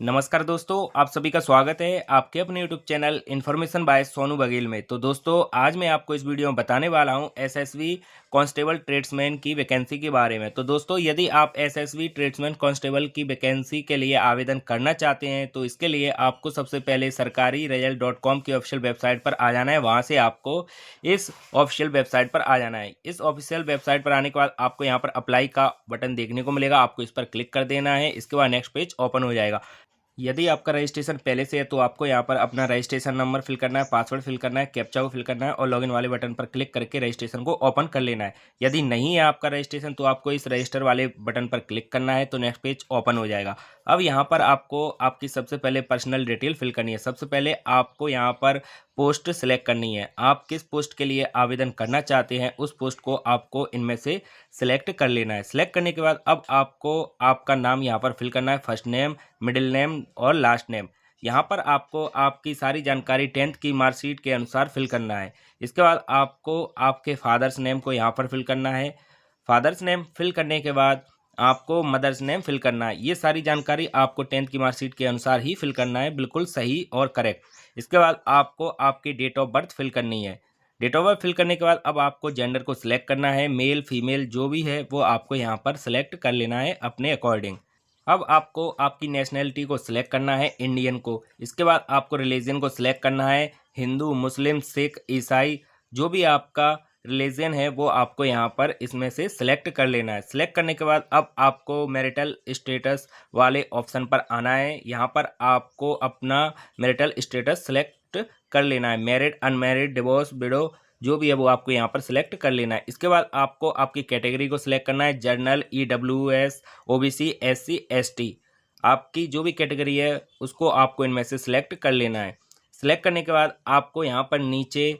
नमस्कार दोस्तों, आप सभी का स्वागत है आपके अपने YouTube channel information bye Sonu Baghel में। तो दोस्तों, आज मैं आपको इस वीडियो में बताने वाला हूं एसएसबी कांस्टेबल ट्रेड्समैन की वैकेंसी के बारे में। तो दोस्तों, यदि आप एसएसबी ट्रेड्समैन कांस्टेबल की वैकेंसी के लिए आवेदन करना चाहते हैं तो इसके लिए आपको सबसे पहले सरकारी रिजल्ट.com की ऑफिशियल वेबसाइट पर आ जाना है। वहाँ से आपको इस ऑफिशियल वेबसाइट पर आ जाना है। इस ऑफिशियल वेबसाइट पर आने के बाद आपको यहाँ पर अप्लाई का बटन देखने को मिलेगा, आपको इस पर क्लिक कर देना है। इसके बाद नेक्स्ट पेज ओपन हो जाएगा। यदि आपका रजिस्ट्रेशन पहले से है तो आपको यहाँ पर अपना रजिस्ट्रेशन नंबर फिल करना है, पासवर्ड फिल करना है, कैप्चा को फिल करना है और लॉगिन वाले बटन पर क्लिक करके रजिस्ट्रेशन को ओपन कर लेना है। यदि नहीं है आपका रजिस्ट्रेशन तो आपको इस रजिस्टर वाले बटन पर क्लिक करना है, तो नेक्स्ट पेज ओपन हो जाएगा। अब यहाँ पर आपको आपकी सबसे पहले पर्सनल डिटेल फिल करनी है। सबसे पहले आपको यहाँ पर पोस्ट सिलेक्ट करनी है। आप किस पोस्ट के लिए आवेदन करना चाहते हैं उस पोस्ट को आपको इनमें से सिलेक्ट कर लेना है। सिलेक्ट करने के बाद अब आपको आपका नाम यहाँ पर फिल करना है, फर्स्ट नेम, मिडिल नेम और लास्ट नेम। यहाँ पर आपको आपकी सारी जानकारी 10th की मार्कशीट के अनुसार फिल करना है। इसके बाद आपको आपके फादर्स नेम को यहाँ पर फिल करना है। फादर्स नेम फिल करने के बाद आपको मदर्स नेम फिल करना है। ये सारी जानकारी आपको 10th की मार्कशीट के अनुसार ही फिल करना है, बिल्कुल सही और करेक्ट। इसके बाद आपको आपकी डेट ऑफ बर्थ फिल करनी है। डेट ऑफ बर्थ फिल करने के बाद अब आपको जेंडर को सिलेक्ट करना है। मेल फीमेल जो भी है वो आपको यहाँ पर सिलेक्ट कर लेना है अपने अकॉर्डिंग। अब आपको आपकी नेशनैलिटी को सिलेक्ट करना है, इंडियन को। इसके बाद आपको रिलीजन को सिलेक्ट करना है, हिंदू, मुस्लिम, सिख, ईसाई, जो भी आपका रिलीजन है वो आपको यहाँ पर इसमें से सिलेक्ट कर लेना है। सिलेक्ट करने के बाद अब आपको मैरिटल स्टेटस वाले ऑप्शन पर आना है। यहाँ पर आपको अपना मैरिटल स्टेटस सिलेक्ट कर लेना है। मैरिड, अनमैरिड, डिवोर्स, विडो जो भी है वो आपको यहाँ पर सिलेक्ट कर लेना है। इसके बाद आपको आपकी कैटेगरी को सिलेक्ट करना है, general, EWS, OBC, SC, ST. आपकी जो भी कैटेगरी है उसको आपको इनमें से सिलेक्ट कर लेना है। सिलेक्ट करने के बाद आपको यहाँ पर नीचे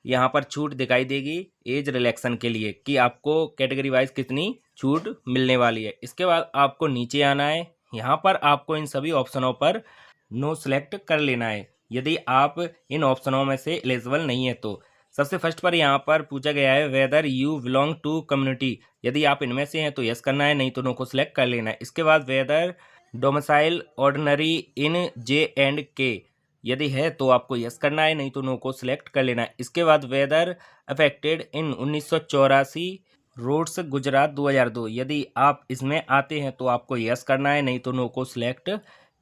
यहाँ पर छूट दिखाई देगी एज रिलैक्सन के लिए कि आपको कैटेगरी वाइज कितनी छूट मिलने वाली है। इसके बाद आपको नीचे आना है। यहाँ पर आपको इन सभी ऑप्शनों पर नो सिलेक्ट कर लेना है यदि आप इन ऑप्शनों में से एलिजिबल नहीं है तो। सबसे फर्स्ट पर यहाँ पर पूछा गया है whether you belong to community. यदि आप इनमें से हैं तो यस करना है, नहीं तो नो को सिलेक्ट कर लेना है। इसके बाद वेदर डोमिसाइल ऑर्डिनरी इन J&K, यदि है तो आपको यस करना है, नहीं तो नो को सिलेक्ट कर लेना है। इसके बाद whether affected in 1984 riots Gujarat 2002, यदि आप इसमें आते हैं तो आपको यस करना है, नहीं तो नो को सिलेक्ट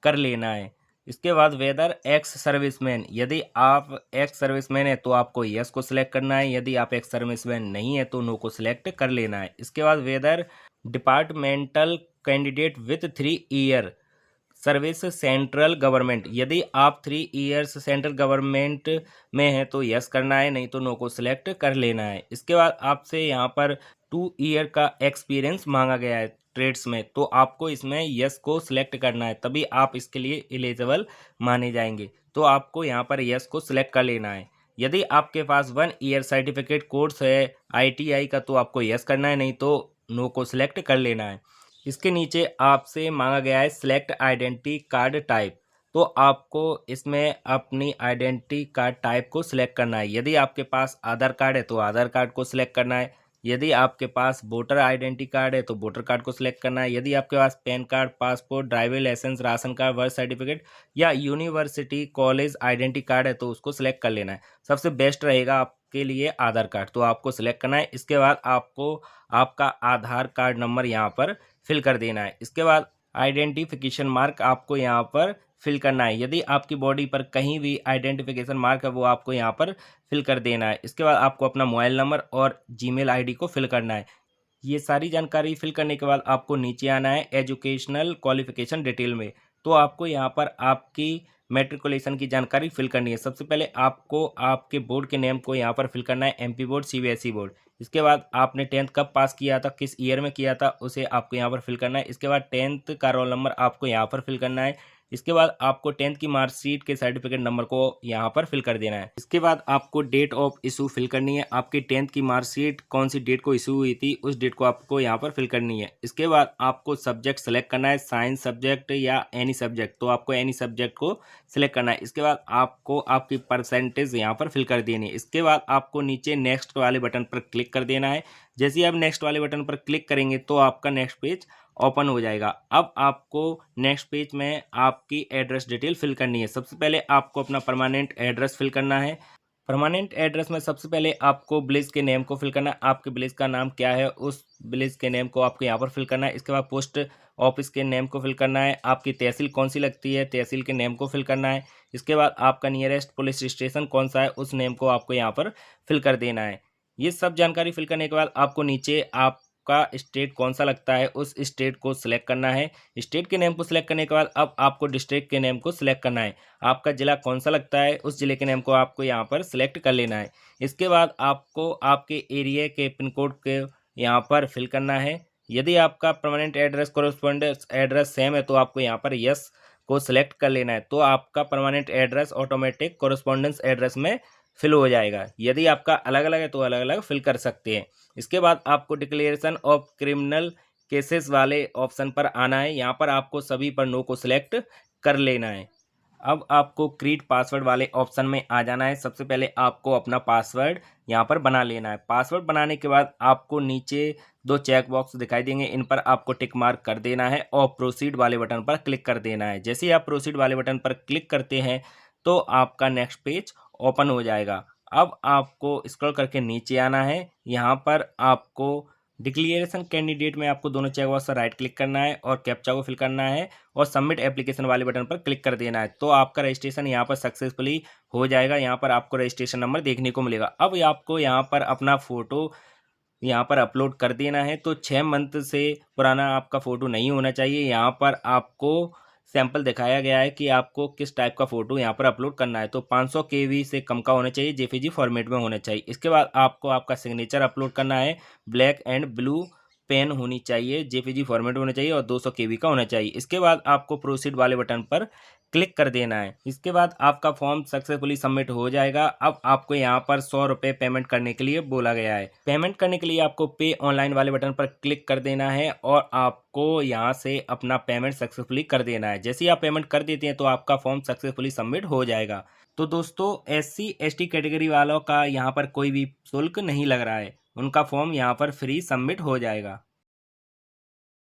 कर लेना है। इसके बाद वेदर एक्स सर्विसमैन, यदि आप एक्स सर्विसमैन है तो आपको यस को सिलेक्ट करना है, यदि आप एक्स सर्विसमैन नहीं है तो नो को सिलेक्ट कर लेना है। इसके बाद whether departmental candidate with 3 year service central government, यदि आप 3 ईयर्स सेंट्रल गवर्नमेंट में हैं तो यस करना है, नहीं तो नो को सिलेक्ट कर लेना है। इसके बाद आपसे यहाँ पर 2 ईयर का एक्सपीरियंस मांगा गया है ट्रेड्स में, तो आपको इसमें यस को सिलेक्ट करना है, तभी आप इसके लिए एलिजिबल माने जाएंगे। तो आपको यहाँ पर यस को सिलेक्ट कर लेना है। यदि आपके पास 1 ईयर सर्टिफिकेट कोर्स है ITI का तो आपको यस करना है, नहीं तो नो को सिलेक्ट कर लेना है। इसके नीचे आपसे मांगा गया है सिलेक्ट आइडेंटिटी कार्ड टाइप, तो आपको इसमें अपनी आइडेंटिटी कार्ड टाइप को सिलेक्ट करना है। यदि आपके पास आधार कार्ड है तो आधार कार्ड को सिलेक्ट करना है, यदि आपके पास वोटर आइडेंटिटी कार्ड है तो वोटर कार्ड को सिलेक्ट करना है, यदि आपके पास PAN card, passport, driving licence, ration card, birth certificate या यूनिवर्सिटी कॉलेज आइडेंटिटी कार्ड है तो उसको सिलेक्ट कर लेना है। सबसे बेस्ट रहेगा आपके लिए आधार कार्ड, तो आपको सिलेक्ट करना है। इसके बाद आपको आपका आधार कार्ड नंबर यहाँ पर फिल कर देना है। इसके बाद आइडेंटिफिकेशन मार्क आपको यहाँ पर फिल करना है। यदि आपकी बॉडी पर कहीं भी आइडेंटिफिकेशन मार्क है वो आपको यहाँ पर फिल कर देना है। इसके बाद आपको अपना मोबाइल नंबर और जीमेल आईडी को फिल करना है। ये सारी जानकारी फिल करने के बाद आपको नीचे आना है एजुकेशनल क्वालिफिकेशन डिटेल में, तो आपको यहाँ पर आपकी मैट्रिकुलेशन की जानकारी फिल करनी है। सबसे पहले आपको आपके बोर्ड के नेम को यहाँ पर फिल करना है, MP बोर्ड, CBSE बोर्ड। इसके बाद आपने 10th कब पास किया था, किस ईयर में किया था, उसे आपको यहाँ पर फिल करना है। इसके बाद 10th का रोल नंबर आपको यहाँ पर फिल करना है। इसके बाद आपको 10th की मार्कशीट के सर्टिफिकेट नंबर को यहाँ पर फिल कर देना है। इसके बाद आपको डेट ऑफ इशू फिल करनी है। आपकी 10th की मार्कशीट कौन सी डेट को इशू हुई थी उस डेट को आपको यहाँ पर फिल करनी है। इसके बाद आपको सब्जेक्ट सेलेक्ट करना है, साइंस सब्जेक्ट या एनी सब्जेक्ट, तो आपको एनी सब्जेक्ट को सिलेक्ट करना है। इसके बाद आपको आपकी परसेंटेज यहाँ पर फिल कर देनी है। इसके बाद आपको नीचे नेक्स्ट वाले बटन पर क्लिक कर देना है। जैसे ही आप नेक्स्ट वाले बटन पर क्लिक करेंगे तो आपका नेक्स्ट पेज ओपन हो जाएगा। अब आपको नेक्स्ट पेज में आपकी एड्रेस डिटेल फिल करनी है। सबसे पहले आपको अपना परमानेंट एड्रेस फिल करना है। परमानेंट एड्रेस में सबसे पहले आपको विलेज के नेम को फिल करना है। आपके विलेज का नाम क्या है, उस विलेज के नेम को आपको यहाँ पर फिल करना है। इसके बाद पोस्ट ऑफिस के नेम को फिल करना है। आपकी तहसील कौन सी लगती है, तहसील के नेम को फिल करना है। इसके बाद आपका नियरेस्ट पुलिस स्टेशन कौन सा है, उस नेम को आपको यहाँ पर फिल कर देना है। ये सब जानकारी फिल करने के बाद आपको नीचे आपका स्टेट कौन सा लगता है, उस स्टेट को सिलेक्ट करना है। स्टेट के नेम को सिलेक्ट करने के बाद अब आपको डिस्ट्रिक्ट के नेम को सिलेक्ट करना है। आपका ज़िला कौन सा लगता है, उस ज़िले के नेम को आपको यहाँ पर सिलेक्ट कर लेना है। इसके बाद आपको आपके एरिया के पिन कोड के यहाँ पर फिल करना है। यदि आपका permanent address correspondence address same है तो आपको यहाँ पर यस को सिलेक्ट कर लेना है, तो आपका permanent address automatic correspondence address में फिल हो जाएगा। यदि आपका अलग अलग है तो अलग अलग फिल कर सकते हैं। इसके बाद आपको डिक्लेरेशन ऑफ क्रिमिनल केसेस वाले ऑप्शन पर आना है। यहाँ पर आपको सभी पर नो को सिलेक्ट कर लेना है। अब आपको क्रिएट पासवर्ड वाले ऑप्शन में आ जाना है। सबसे पहले आपको अपना पासवर्ड यहाँ पर बना लेना है। पासवर्ड बनाने के बाद आपको नीचे 2 चेक बॉक्स दिखाई देंगे, इन पर आपको टिक मार्क कर देना है और प्रोसीड वाले बटन पर क्लिक कर देना है। जैसे ही आप प्रोसीड वाले बटन पर क्लिक करते हैं तो आपका नेक्स्ट पेज ओपन हो जाएगा। अब आपको स्क्रॉल करके नीचे आना है। यहाँ पर आपको डिक्लेरेशन कैंडिडेट में आपको दोनों चेक बॉक्स पर राइट क्लिक करना है और कैप्चा को फिल करना है और सबमिट एप्लीकेशन वाले बटन पर क्लिक कर देना है, तो आपका रजिस्ट्रेशन यहाँ पर सक्सेसफुली हो जाएगा। यहाँ पर आपको रजिस्ट्रेशन नंबर देखने को मिलेगा। अब आपको यहाँ पर अपना फ़ोटो यहाँ पर अपलोड कर देना है। तो 6 मंथ से पुराना आपका फ़ोटो नहीं होना चाहिए। यहाँ पर आपको सैंपल दिखाया गया है कि आपको किस टाइप का फ़ोटो यहाँ पर अपलोड करना है। तो 500 केबी से कम का होना चाहिए, जेपीजी फॉर्मेट में होना चाहिए। इसके बाद आपको आपका सिग्नेचर अपलोड करना है। ब्लैक एंड ब्लू पेन होनी चाहिए, जेपीजी फॉर्मेट होना चाहिए और 200 केबी का होना चाहिए। इसके बाद आपको प्रोसीड वाले बटन पर क्लिक कर देना है। इसके बाद आपका फॉर्म सक्सेसफुली सबमिट हो जाएगा। अब आपको यहाँ पर 100 रुपये पेमेंट करने के लिए बोला गया है। पेमेंट करने के लिए आपको पे ऑनलाइन वाले बटन पर क्लिक कर देना है और आपको यहाँ से अपना पेमेंट सक्सेसफुली कर देना है। जैसे ही आप पेमेंट कर देते हैं तो आपका फॉर्म सक्सेसफुली सबमिट हो जाएगा। तो दोस्तों SC ST कैटेगरी वालों का यहाँ पर कोई भी शुल्क नहीं लग रहा है, उनका फॉर्म यहाँ पर फ्री सबमिट हो जाएगा।